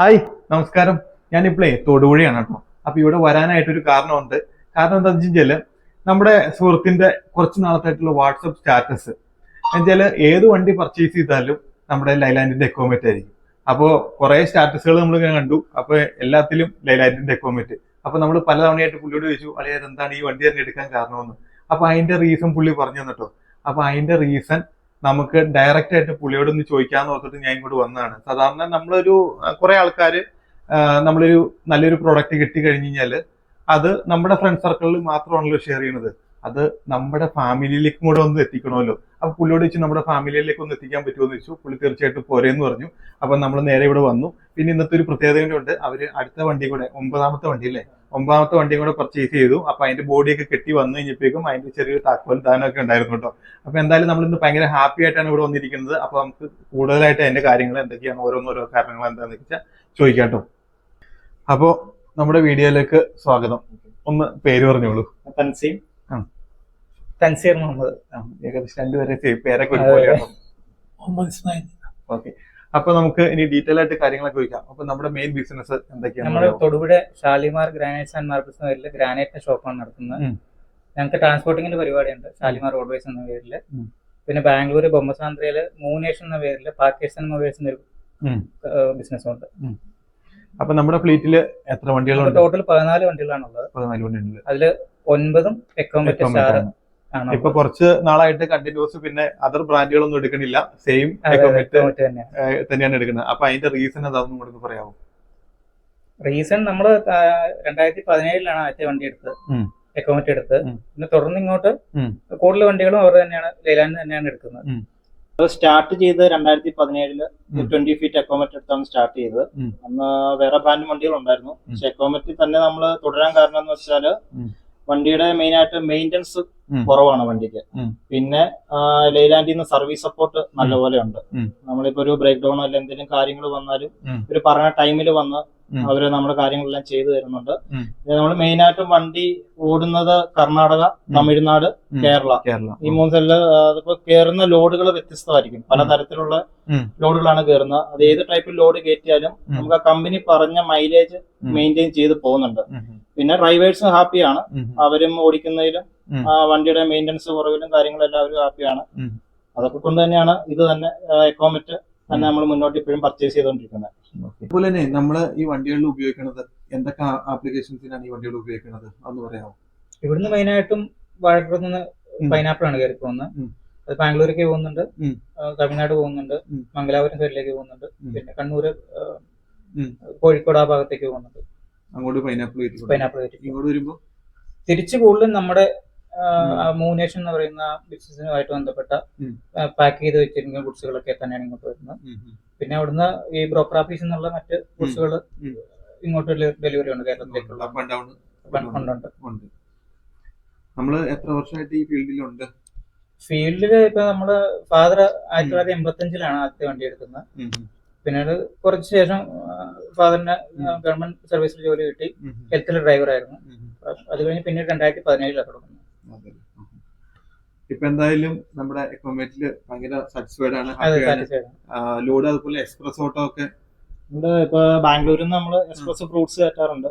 Hi, നമസ്കാരം. ഞാനിപ്പോഴേ തൊടുപുഴയാണ് കേട്ടോ. അപ്പൊ ഇവിടെ വരാനായിട്ടൊരു കാരണമുണ്ട്. കാരണം എന്താണെന്ന് വെച്ചാല് നമ്മുടെ സുഹൃത്തിന്റെ കുറച്ച് നാളത്തായിട്ടുള്ള വാട്സപ്പ് സ്റ്റാറ്റസ് എന്നുവെച്ചാല് ഏത് വണ്ടി പർച്ചേസ് ചെയ്താലും നമ്മുടെ ലൈലാൻഡിന്റെ എക്കോമെറ്റ് ആയിരിക്കും. അപ്പോൾ കുറെ സ്റ്റാറ്റസുകൾ നമ്മൾ ഇങ്ങനെ കണ്ടു. അപ്പൊ എല്ലാത്തിലും ലൈലാൻഡിന്റെ എക്കോമെറ്റ്. അപ്പൊ നമ്മൾ പലതവണയായിട്ട് പുള്ളിയോട് ചോദിച്ചു, അളിയ എന്താണ് ഈ വണ്ടി തന്നെ എടുക്കാൻ കാരണമെന്ന്. അപ്പൊ അതിന്റെ റീസൺ പുള്ളി പറഞ്ഞു തന്നിട്ടോ. അപ്പൊ അതിന്റെ റീസൺ നമുക്ക് ഡയറക്റ്റ് ആയിട്ട് പുള്ളിയോട് ഒന്ന് ചോദിക്കാന്ന് ഓർത്തിട്ട് ഞാൻ ഇങ്ങോട്ട് വന്നതാണ്. സാധാരണ നമ്മളൊരു കുറെ ആൾക്കാര് നമ്മളൊരു നല്ലൊരു പ്രോഡക്റ്റ് കിട്ടി കഴിഞ്ഞ് കഴിഞ്ഞാല് അത് നമ്മുടെ ഫ്രണ്ട് സർക്കിളിൽ മാത്രമാണല്ലോ ഷെയർ ചെയ്യുന്നത്. അത് നമ്മുടെ ഫാമിലിയിലേക്കും കൂടെ ഒന്ന് എത്തിക്കണമല്ലോ. അപ്പൊ പുള്ളിയോട് വെച്ച് നമ്മുടെ ഫാമിലിയിലേക്ക് ഒന്ന് എത്തിക്കാൻ പറ്റുമോ എന്ന് വെച്ചു. പുള്ളി തീർച്ചയായിട്ടും പോരെന്ന് പറഞ്ഞു. അപ്പൊ നമ്മൾ നേരെ ഇവിടെ വന്നു. പിന്നെ ഇന്നത്തെ ഒരു പ്രത്യേകത ഉണ്ട്. അവര് അടുത്ത വണ്ടി കൂടെ ഒമ്പതാമത്തെ വണ്ടിയും കൂടെ പർച്ചേസ് ചെയ്തു. അപ്പൊ അതിന്റെ ബോഡിയൊക്കെ കെട്ടി വന്നു കഴിഞ്ഞപ്പോഴേക്കും അതിന്റെ ചെറിയൊരു താക്കോൽ ദാനമൊക്കെ ഉണ്ടായിരുന്നു കേട്ടോ. അപ്പൊ എന്തായാലും നമ്മൾ ഇന്ന് ഭയങ്കര ഹാപ്പി ആയിട്ടാണ് ഇവിടെ വന്നിരിക്കുന്നത്. അപ്പൊ നമുക്ക് കൂടുതലായിട്ട് അതിന്റെ കാര്യങ്ങൾ എന്തൊക്കെയാണ് ഓരോ കാരണങ്ങൾ എന്താണെന്ന് വെച്ചാൽ ചോദിക്കാം കേട്ടോ. അപ്പോ നമ്മുടെ വീഡിയോയിലേക്ക് സ്വാഗതം. ഒന്ന് പേര് പറഞ്ഞോളൂ. തൻസീം. തൻസീർ മുഹമ്മദ്. ഏകദേശം രണ്ടുപേരെ പേരൊക്കെ ഒരുപോലെയാണോ? ഓക്കെ. അപ്പൊ നമുക്ക് ഇനി ഡീറ്റെയിൽ ആയിട്ട് കാര്യങ്ങളൊക്കെ ചോദിക്കാം. അപ്പൊ നമ്മുടെ മെയിൻ ബിസിനസ് എന്തൊക്കെയാണ്? നമ്മുടെ Thodupuzha Shalimar granites and marbles എന്ന പേരിൽ ഗ്രാനൈറ്റിന്റെ ഷോപ്പാണ് നടത്തുന്നത്. ഞങ്ങൾക്ക് ട്രാൻസ്പോർട്ടിങ്ങിന്റെ പരിപാടിയുണ്ട് ഷാലിമാർ റോഡ്വേസ് എന്ന പേരില്. പിന്നെ ബാംഗ്ലൂർ ബൊമ്മസാന്ദ്രയില് മൂനേഷൻ എന്ന പേരില് പാക്കേഴ്സ് ആൻഡ് മൊബൈൽസ് ഒരു ബിസിനസ് ഉണ്ട്. അപ്പൊ നമ്മുടെ ഫ്ലീറ്റില് എത്ര വണ്ടികളുണ്ട്? ടോട്ടൽ 14 വണ്ടികളാണുള്ളത്. 14 വണ്ടിയുണ്ട്. അതില് 9 എക്കോമെറ്റ് സ്റ്റാർ ആണ്. ഇപ്പൊ കുറച്ച് നാളായിട്ട് കണ്ടിന്യൂസ് പിന്നെ അതർ ബ്രാൻഡുകളൊന്നും എടുക്കണില്ല, സെയിം എക്കോമെറ്റ് തന്നെയാണ് എടുക്കുന്നത്. അപ്പൊ അതിന്റെ റീസൺ എന്താണെന്നും കൂടെ പറയാമോ? റീസൺ നമ്മള് 2017 ആദ്യത്തെ വണ്ടി എടുത്തത്, എക്കോമെറ്റ് എടുത്ത്. പിന്നെ തുടർന്ന് ഇങ്ങോട്ട് കൂടുതൽ വണ്ടികളും അവർ തന്നെയാണ്, ലൈലാൻഡ് തന്നെയാണ് എടുക്കുന്നത്. സ്റ്റാർട്ട് ചെയ്ത് 2017 20 ഫീറ്റ് എക്കോമെറ്റ് എടുത്താണ് സ്റ്റാർട്ട് ചെയ്തത്. അന്ന് വേറെ ബ്രാൻഡ് വണ്ടികൾ ഉണ്ടായിരുന്നു. പക്ഷെ എക്കോമെറ്റിൽ തന്നെ നമ്മൾ തുടരാൻ കാരണം എന്ന് വെച്ചാല് വണ്ടിയുടെ മെയിൻ ആയിട്ട് മെയിൻ്റനൻസ് കുറവാണ് വണ്ടിക്ക്. പിന്നെ ലൈലാൻഡിൽ നിന്ന് സർവീസ് സപ്പോർട്ട് നല്ലപോലെ ഉണ്ട്. നമ്മളിപ്പോ ഒരു ബ്രേക്ക് ഡൗൺ അല്ല എന്തെങ്കിലും കാര്യങ്ങൾ വന്നാലും ഒരു പറഞ്ഞ ടൈമിൽ വന്ന് അവര് നമ്മുടെ കാര്യങ്ങളെല്ലാം ചെയ്തു തരുന്നുണ്ട്. നമ്മൾ മെയിൻ ആയിട്ടും വണ്ടി ഓടുന്നത് കർണാടക, തമിഴ്നാട്, കേരള ഈ 3 സ്ഥലത്ത്. അതിപ്പോ കയറുന്ന ലോഡുകൾ വ്യത്യസ്തമായിരിക്കും. പലതരത്തിലുള്ള ലോഡുകളാണ് കയറുന്നത്. അത് ഏത് ടൈപ്പ് ലോഡ് കയറ്റിയാലും നമുക്ക് ആ കമ്പനി പറഞ്ഞ മൈലേജ് മെയിൻറ്റെയിൻ ചെയ്ത് പോകുന്നുണ്ട്. പിന്നെ ഡ്രൈവേഴ്സും ഹാപ്പിയാണ്. അവരും ഓടിക്കുന്നതിലും വണ്ടിയുടെ മെയിൻ്റനൻസ് കുറവിലും കാര്യങ്ങളെല്ലാം അവരും ഹാപ്പിയാണ്. അതൊക്കെ കൊണ്ട് തന്നെയാണ് ഇത് തന്നെ എക്കോമെറ്റ് തന്നെ നമ്മൾ മുന്നോട്ട് ഇപ്പോഴും പർച്ചേസ് ചെയ്തുകൊണ്ടിരിക്കുന്നത്. അതുപോലെ തന്നെ നമ്മള് ഈ വണ്ടികളിൽ ഉപയോഗിക്കുന്നത് എന്തൊക്കെ ആപ്ലിക്കേഷൻസിനാണ് ഈ വണ്ടികൾ ഉപയോഗിക്കുന്നത് അതൊന്ന് പറയാമോ? ഇവിടുന്ന് മെയിനായിട്ടും വാഴപ്പുറത്ത് നിന്ന് പൈനാപ്പിൾ ആണ് കയറി പോകുന്നത്. അത് ബാംഗ്ലൂരേക്ക് പോകുന്നുണ്ട്, തമിഴ്നാട് പോകുന്നുണ്ട്, മംഗലാപുരം സൈഡിലേക്ക് പോകുന്നുണ്ട്, പിന്നെ കണ്ണൂര്, കോഴിക്കോട് ആ ഭാഗത്തേക്ക് പോകുന്നുണ്ട്. അങ്ങോട്ട് പൈനാപ്പിൾ ഇങ്ങോട്ട് വരുമ്പോ തിരിച്ചു കൂടുതലും നമ്മുടെ മൂനേഷൻ എന്ന് പറയുന്ന ബിസിനസ്സുമായിട്ട് ബന്ധപ്പെട്ട പാക്ക് ചെയ്ത് വെച്ചിരിക്കുന്ന ഗുഡ്സുകളൊക്കെ തന്നെയാണ് ഇങ്ങോട്ട് വരുന്നത്. പിന്നെ അവിടുന്ന് ഈ ബ്രോക്കർ ഓഫീസിൽ നിന്നുള്ള മറ്റ് ഗുഡ്സുകൾ ഇങ്ങോട്ട് ഡെലിവറി ഉണ്ട് കേരളത്തിലേക്കുള്ള. നമ്മള് എത്ര വർഷമായിട്ട് ഈ ഫീൽഡിലുണ്ട്? ഫീൽഡില് ഇപ്പൊ നമ്മള് ഫാദർ 1985 ആദ്യത്തെ വണ്ടി എടുക്കുന്നത്. പിന്നീട് കുറച്ച് ശേഷം ഫാദറിന് ഗവൺമെന്റ് സർവീസിൽ ജോലി കിട്ടി, ഹെൽത്തിൽ ഡ്രൈവർ ആയിരുന്നു. അത് കഴിഞ്ഞ് പിന്നീട് 2017 തുടങ്ങുന്നത്. ഇപ്പൊ എന്തായാലും നമ്മുടെ എക്കോമെറ്റില് ഭയങ്കര സാറ്റിസ്ഫൈഡ് ആണ്. ലോഡ് അതുപോലെ എക്സ്പ്രസ് ഓട്ടോ ഒക്കെ ഇപ്പൊ ബാംഗ്ലൂരിൽ നിന്ന് നമ്മള് എക്സ്പ്രസ് ഫ്രൂട്ട്സ് കയറ്റാറുണ്ട്.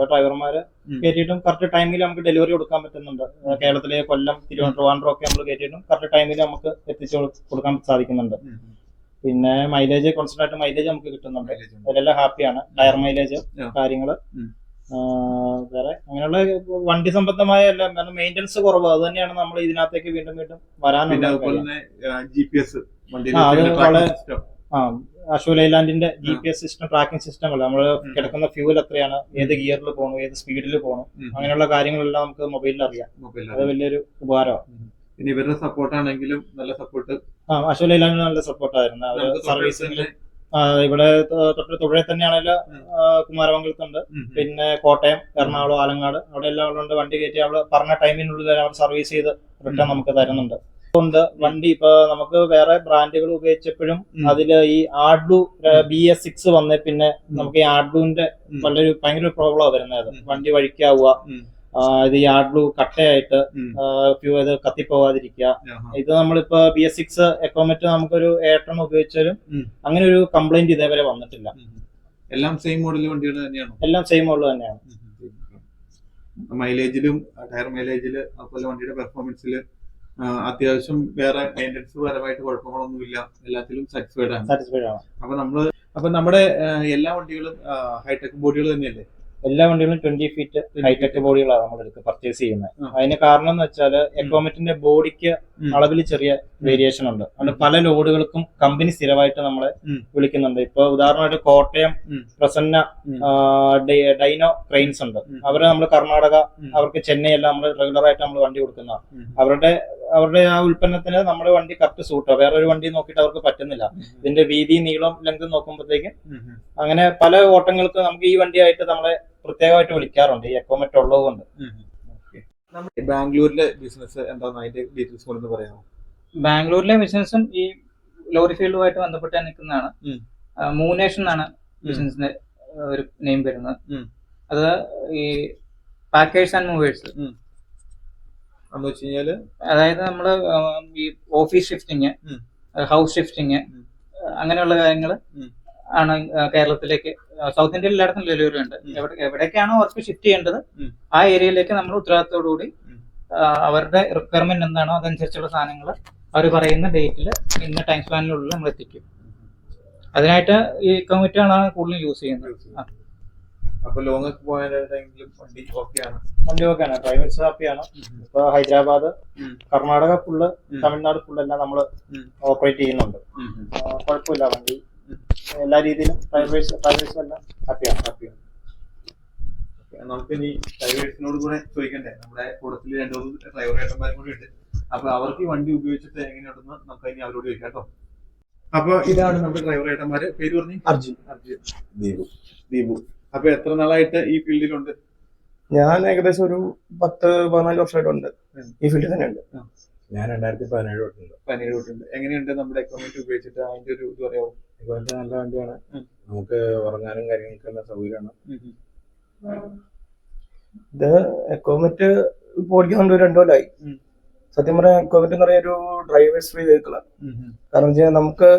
ഡ്രൈവർമാര് കയറ്റിയിട്ടും കറക്റ്റ് ടൈമിൽ നമുക്ക് ഡെലിവറി കൊടുക്കാൻ പറ്റുന്നുണ്ട്. കേരളത്തിലെ കൊല്ലം, തിരുവനന്തപുരം ഒക്കെ നമ്മൾ കയറ്റിയിട്ടും കറക്റ്റ് ടൈമിൽ നമുക്ക് എത്തിച്ചു കൊടുക്കാൻ സാധിക്കുന്നുണ്ട്. പിന്നെ മൈലേജ് കോൺസ്റ്റന്റ് ആയിട്ട് മൈലേജ് നമുക്ക് കിട്ടുന്നുണ്ട്. അതിലെല്ലാം ഹാപ്പിയാണ്. ടയർ മൈലേജ് കാര്യങ്ങള് വേറെ അങ്ങനെയുള്ള വണ്ടി സംബന്ധമായ എല്ലാം മെയിൻ്റനൻസ് കുറവ്. അത് തന്നെയാണ് നമ്മൾ ഇതിനകത്തേക്ക് വീണ്ടും വരാനുള്ളത്. അശോക് ലൈലാൻഡിന്റെ GPS സിസ്റ്റം, ട്രാക്കിംഗ് സിസ്റ്റങ്ങൾ, നമ്മൾ കിടക്കുന്ന ഫ്യൂൽ എത്രയാണ്, ഏത് ഗിയറിൽ പോകണം, ഏത് സ്പീഡിൽ പോകണം, അങ്ങനെയുള്ള കാര്യങ്ങളെല്ലാം നമുക്ക് മൊബൈലിൽ അറിയാം. അത് വലിയൊരു ഉപകാരമാണ്. പിന്നെ ഇവരുടെ സപ്പോർട്ട് ആണെങ്കിലും നല്ല സപ്പോർട്ട്. അശോക് ലൈലാൻഡിന് നല്ല സപ്പോർട്ടായിരുന്നു. അവര് സർവീസിൽ ഇവിടെ തൊടുപുഴ തന്നെയാണല്ലോ, കുമാരമംഗലത്തുണ്ട്, പിന്നെ കോട്ടയം, എറണാകുളം, ആലങ്ങാട്, അവിടെ എല്ലാം ഉള്ളതുകൊണ്ട് വണ്ടി കയറ്റി അവിടെ പറഞ്ഞ ടൈമിനുള്ളിൽ അവർ സർവീസ് ചെയ്ത് റിട്ടേൺ നമുക്ക് തരുന്നുണ്ട്. അതുകൊണ്ട് വണ്ടി ഇപ്പൊ നമുക്ക് വേറെ ബ്രാൻഡുകൾ ഉപയോഗിച്ചപ്പോഴും അതില് ഈ ആഡ്ലു BS6 വന്നേ പിന്നെ നമുക്ക് ഈ ആഡ്ലുവിന്റെ ഭയങ്കര പ്രോബ്ലം വരുന്നത്. വണ്ടി വഴിക്കാവുക, ഇത് ഈ ആഡ്ലു കട്ടയായിട്ട് ഇത് കത്തിപ്പോവാതിരിക്കുക. ഇത് നമ്മളിപ്പോ BS6 എക്കോമെറ്റ് നമുക്കൊരു 7 ഉപയോഗിച്ചാലും അങ്ങനെ ഒരു കംപ്ലൈന്റ് ഇതേവരെ വന്നിട്ടില്ല. എല്ലാം സെയിം മോഡൽ വണ്ടികൾ തന്നെയാണോ? എല്ലാം സെയിം ഉള്ളത് തന്നെയാണ്. മൈലേജിലും ടയർ മൈലേജില് അതുപോലെ വണ്ടിയുടെ പെർഫോമൻസില് അത്യാവശ്യം വേറെ മെയിൻ്റെനൻസ് പരമായിട്ട് കുഴപ്പങ്ങളൊന്നുമില്ല, എല്ലാത്തിലും സാറ്റിസ്ഫൈഡ് ആണ്. അപ്പൊ നമ്മുടെ എല്ലാ വണ്ടികളും ഹൈടെക് ബോഡികൾ തന്നെയല്ലേ? എല്ലാ വണ്ടികളും 20 ഫീറ്റ് ഹൈടെക് ബോഡികളാണ് നമ്മൾ പർച്ചേസ് ചെയ്യുന്നത്. അതിന് കാരണം എന്ന് വെച്ചാൽ എക്കോമെറ്റിന്റെ ബോഡിക്ക് അളവിൽ ചെറിയ വേരിയേഷൻ ഉണ്ട്. അതുകൊണ്ട് പല ലോഡുകൾക്കും കമ്പനി സ്ഥിരമായിട്ട് നമ്മളെ വിളിക്കുന്നുണ്ട്. ഇപ്പൊ ഉദാഹരണമായിട്ട് കോട്ടയം പ്രസന്ന ഡൈനോ ക്രെയിൻസ് ഉണ്ട്. അവരെ നമ്മൾ കർണാടക, അവർക്ക് ചെന്നൈ എല്ലാം നമ്മൾ റെഗുലർ ആയിട്ട് നമ്മൾ വണ്ടി കൊടുക്കുന്നതാണ്. അവരുടെ ആ ഉൽപ്പന്നത്തിന് നമ്മുടെ വണ്ടി കറക്റ്റ് സൂട്ടോ, വേറൊരു വണ്ടി നോക്കിയിട്ട് അവർക്ക് പറ്റുന്നില്ല. ഇതിന്റെ വീതി, നീളം, ലെങ്ത് നോക്കുമ്പോഴത്തേക്ക് അങ്ങനെ പല ഓട്ടങ്ങൾക്ക് നമുക്ക് ഈ വണ്ടിയായിട്ട് നമ്മളെ പ്രത്യേകമായിട്ട് വിളിക്കാറുണ്ട്, ഈ എക്കോമെറ്റ് ഉള്ളത് കൊണ്ട്. ബാംഗ്ലൂരിലെ ബിസിനസ് എന്താണ്, അതിന്റെ ഡീറ്റെയിൽസ് ഒന്ന് പറയാമോ? ബാംഗ്ലൂരിലെ ബിസിനസ്സും ഈ ലോറി ഫീൽഡുമായിട്ട് ബന്ധപ്പെട്ട് നിൽക്കുന്നതാണ്. മൂനേഷൻ എന്നാണ് ബിസിനസിന്റെ ഒരു നെയിം വരുന്നത്. അത് ഈ പാക്കേഴ്സ് ആൻഡ് മൂവേഴ്സ് എന്ന് വെച്ച് കഴിഞ്ഞാല്, അതായത് നമ്മള് ഈ ഓഫീസ് ഷിഫ്റ്റിങ്, ഹൗസ് ഷിഫ്റ്റിങ്, അങ്ങനെയുള്ള കാര്യങ്ങൾ ആണ് കേരളത്തിലേക്ക്, സൗത്ത് ഇന്ത്യയിൽ എല്ലായിടത്തും ഡെലിവറി ഉണ്ട്. എവിടേക്കാണോ വർക്ക് ഷിഫ്റ്റ് ചെയ്യേണ്ടത് ആ ഏരിയയിലേക്ക് നമ്മൾ ഉത്തരവാദിത്തോടുകൂടി അവരുടെ റിക്വയർമെന്റ് എന്താണോ അതനുസരിച്ചുള്ള സാധനങ്ങൾ അവർ പറയുന്ന ഡേറ്റിൽ ഇന്ന ടൈം സ്പാനിനുള്ളിൽ നമ്മൾ എത്തിക്കും. അതിനായിട്ട് ഈ കമ്മിറ്റികളാണ് കൂടുതലും യൂസ് ചെയ്യുന്നത്. അപ്പൊ ലോങ് പോയാലും വണ്ടി ഓക്കെയാണ്. ഡ്രൈവേഴ്സ് ഹാപ്പിയാണ്. ഇപ്പൊ ഹൈദരാബാദ്, കർണാടക ഫുള്ള്, തമിഴ്നാട് ഫുള്ള് എല്ലാം നമ്മൾ ഓപ്പറേറ്റ് ചെയ്യുന്നുണ്ട്. കുഴപ്പമില്ല, വണ്ടി എല്ലാ രീതിയിലും ഡ്രൈവേഴ്സ് എല്ലാം ഹാപ്പിയാണ്. നമുക്ക് ഇനി ഡ്രൈവേഴ്സിനോട് കൂടെ ചോദിക്കണ്ടേ, നമ്മുടെ കൂട്ടത്തിൽ 2 ഡ്രൈവർ ഏട്ടന്മാരും കൂടി ഉണ്ട്. അപ്പൊ അവർക്ക് ഈ വണ്ടി ഉപയോഗിച്ചിട്ട് എങ്ങനെയുണ്ടെന്ന് നമുക്ക് ഇനി അവരോട് ചോദിക്കാം കേട്ടോ. അപ്പൊ ഇതാണ് നമ്മുടെ ഡ്രൈവർ ഏട്ടന്മാര്. പേര് പറഞ്ഞു? അർജുൻ, ദീപു. അപ്പൊ എത്ര നാളായിട്ട് ഈ ഫീൽഡിലുണ്ട്? ഞാൻ ഏകദേശം ഒരു 10-14 വർഷമായിട്ടുണ്ട് ഈ ഫീൽഡിൽ തന്നെ ഉണ്ട്. ഞാൻ 2017 തൊട്ടുണ്ട്. എങ്ങനെയുണ്ട് നമ്മുടെ എക്കോമെറ്റ് ഉപയോഗിച്ചിട്ട്? അതിന്റെ ഒരു ഇത് പറയാമോ? എക്കോമെറ്റ് നല്ല വണ്ടിയാണ്. നമുക്ക് ഉറങ്ങാനും കാര്യങ്ങൾക്കെല്ലാം സൗകര്യമാണ്. ഇത് എക്കോമെറ്റ് ഇപ്പൊ ഓടിക്കുന്നുണ്ട് 2 കൊല്ലമായി. സത്യം പറയാൻ എക്കോമെറ്റ് എന്ന് പറയുന്ന ഒരു ഡ്രൈവേഴ്സ് ഫ്രീ വെഹിക്കിളാണ്. കാരണം വെച്ചാൽ നമുക്ക്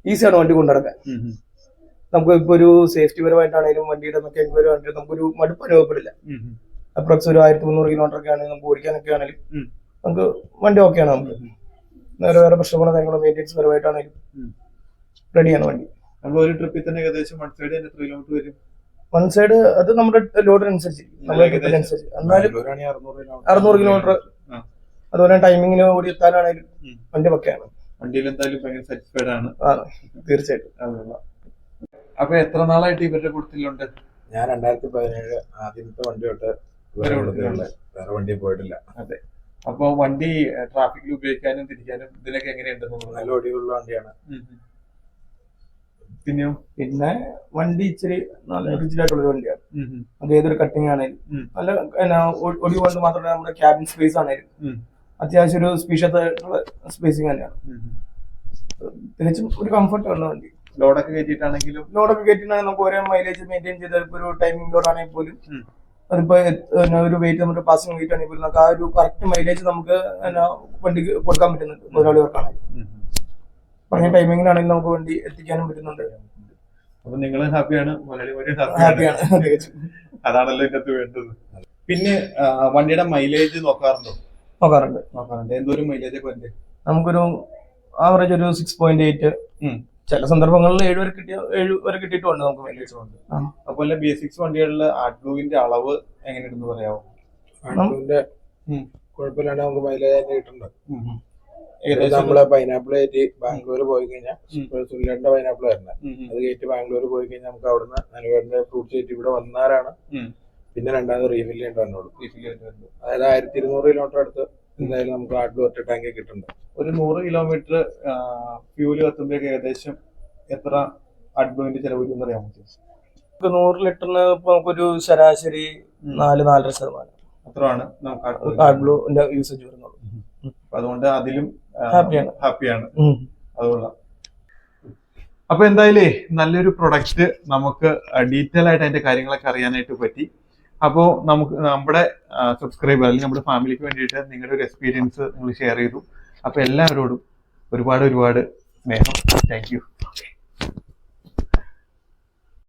ഈസിയാണ് വണ്ടി കൊണ്ടുനടക്കാൻ. നമുക്ക് ഇപ്പൊ ഒരു സേഫ്റ്റി പരമായിട്ടാണെങ്കിലും വണ്ടിയുടെ മെക്കാനിക് പരമായിട്ട് നമുക്കൊരു മടുപ്പ് അനുഭവപ്പെടില്ല. അപ്രോക്സ് ഒരു 1300 കിലോമീറ്റർ ഒക്കെ ആണെങ്കിൽ നമുക്ക് ഓടിക്കാനൊക്കെ ആണെങ്കിലും നമുക്ക് വണ്ടി ഓക്കെയാണ്. നമുക്ക് വേറെ പ്രശ്നങ്ങളോ കാര്യങ്ങളോ മെയിൻ്റെനൻസ് പരമായിട്ടാണെങ്കിലും റെഡിയാണ് വണ്ടി. നമ്മൾ ഒരു ട്രിപ്പിൽ തന്നെ ഏകദേശം വൺ സൈഡ് എത്ര കിലോമീറ്റർ വരും? വൺ സൈഡ് അത് നമ്മുടെ ലോഡിനനുസരിച്ച്, നമ്മുടെ ട്രിപ്പിനനുസരിച്ച്. എന്നാലും 600 കിലോമീറ്റർ. അതുപോലെ ടൈമിങ്ങിന് ഓടി എത്താനാണെങ്കിലും വണ്ടി പക്കയാണ്. വണ്ടിയിൽ എന്തായാലും ഭയങ്കര സാറ്റിസ്ഫൈഡ് ആണ്. തീർച്ചയായിട്ടും. അപ്പൊ എത്ര നാളായിട്ട് ഇവരുടെ കൂട്ടത്തിലുണ്ട്? ഞാൻ 2017 ആദ്യത്തെ വണ്ടി തൊട്ട് വേറെ വണ്ടി പോയിട്ടില്ല. അതെ. അപ്പൊ വണ്ടി ട്രാഫിക്കിൽ ഉപയോഗിക്കാനും തിരിക്കാനും ഇതിനൊക്കെ എങ്ങനെയുണ്ടെന്ന്? നല്ല ഒടിവുള്ള വണ്ടിയാണ്. പിന്നെ വണ്ടി ഇച്ചിരി നല്ല റിജിഡായിട്ടുള്ളൊരു വണ്ടിയാണ്. അത് ഏതൊരു കട്ടിങ് ആണെങ്കിലും നല്ല ഒടിവ് കൊണ്ട് മാത്രമല്ല, നമ്മുടെ ക്യാബിൻ സ്പേസ് ആണെങ്കിലും അത്യാവശ്യം ഒരു സ്പീഷ്യസ് ആയിട്ടുള്ള സ്പേസിങ് തന്നെയാണ്. തികച്ചും ഒരു കംഫർട്ട് ഉള്ള വണ്ടി. ലോഡൊക്കെ കയറ്റിയിട്ടാണെങ്കിലും നമുക്ക് ഒരേ മൈലേജ് മെയിൻറ്റെയിൻ ചെയ്ത ഒരു ടൈമിംഗ് ലോഡ് ആണെങ്കിൽ പോലും, അതിപ്പോ ഒരു വെയിറ്റ്, നമ്മുടെ പാസിംഗ് വെയിറ്റ് ആണെങ്കിൽ പോലും നമുക്ക് ആ ഒരു കറക്റ്റ് മൈലേജ് നമുക്ക് വണ്ടി കൊടുക്കാൻ പറ്റുന്നുണ്ട്. മുതലാളി വർക്കാണെങ്കിൽ പറഞ്ഞ ടൈമിങ്ങിലാണെങ്കിൽ നമുക്ക് വണ്ടി എത്തിക്കാനും പറ്റുന്നുണ്ട്. അപ്പൊ നിങ്ങൾ ഹാപ്പിയാണ്, ഹാപ്പിയാണ്. അതാണല്ലോ ഇതിനകത്ത് വേണ്ടത്. പിന്നെ വണ്ടിയുടെ മൈലേജ് നോക്കാറുണ്ട്? എന്തോരം മൈലേജ് ഒക്കെ വണ്ടി? നമുക്കൊരു ആവറേജ് ഒരു 6.8, ചില സന്ദർഭങ്ങളിൽ 7 വരെ കിട്ടിയിട്ടുണ്ട് നമുക്ക് മൈലേജ്. അതുപോലെ B6 വണ്ടികളിൽ ആഡ്ബ്ലൂവിന്റെ അളവ് എങ്ങനെയുണ്ടെന്ന് പറയാമോ? ആഡ്ബ്ലൂവിന്റെ കുഴപ്പമില്ലാണ്ട് നമുക്ക് മൈലേജ് കിട്ടുന്നുണ്ട്. നമ്മള് പൈനാപ്പിൾ കയറ്റി ബാംഗ്ലൂർ പോയി കഴിഞ്ഞാൽ സുല്ലേന്റെ പൈനാപ്പിൾ വരണേ, അത് കയറ്റി ബാംഗ്ലൂർ പോയി കഴിഞ്ഞാൽ നമുക്ക് അവിടുന്ന് അനുവേടിന്റെ ഫ്രൂട്ട്സ് കയറ്റി ഇവിടെ വന്നാലാണ് പിന്നെ രണ്ടാമത് റീഫിൽ ചെയ്യേണ്ടി വന്നോളൂ. അതായത് 1200 കിലോമീറ്റർ അടുത്ത് എന്തായാലും നമുക്ക് ആഡ്ബ്ലൂ ഒറ്റ ടാങ്ക് കിട്ടുന്നുണ്ട്. ഒരു 100 കിലോമീറ്റർ ഫ്യൂല് കത്തുമ്പോഴേക്ക് ഏകദേശം എത്ര ആഡ്ബ്ലൂവിന്റെ ചെലവ് വരും അറിയാൻ പറ്റും? 100 ലിറ്ററിന് ഇപ്പൊ നമുക്കൊരു ശരാശരി 4-4.5% അത്രയാണ് നമുക്ക് ആഡ്ബ്ലൂന്റെ യൂസേജ് വരുന്നുള്ളൂ. അതുകൊണ്ട് അതിലും ഹാപ്പിയാണ്. അതുകൊള്ള. അപ്പൊ എന്തായാലേ നല്ലൊരു പ്രൊഡക്റ്റ് നമുക്ക് ഡീറ്റെയിൽ ആയിട്ട് അതിന്റെ കാര്യങ്ങളൊക്കെ അറിയാനായിട്ട് പറ്റി. അപ്പോൾ നമുക്ക് നമ്മുടെ സബ്സ്ക്രൈബർ അല്ലെങ്കിൽ നമ്മുടെ ഫാമിലിക്ക് വേണ്ടിയിട്ട് നിങ്ങളുടെ ഒരു എക്സ്പീരിയൻസ് നിങ്ങൾ ഷെയർ ചെയ്തു. അപ്പൊ എല്ലാവരോടും ഒരുപാട് സ്നേഹം. Thank you.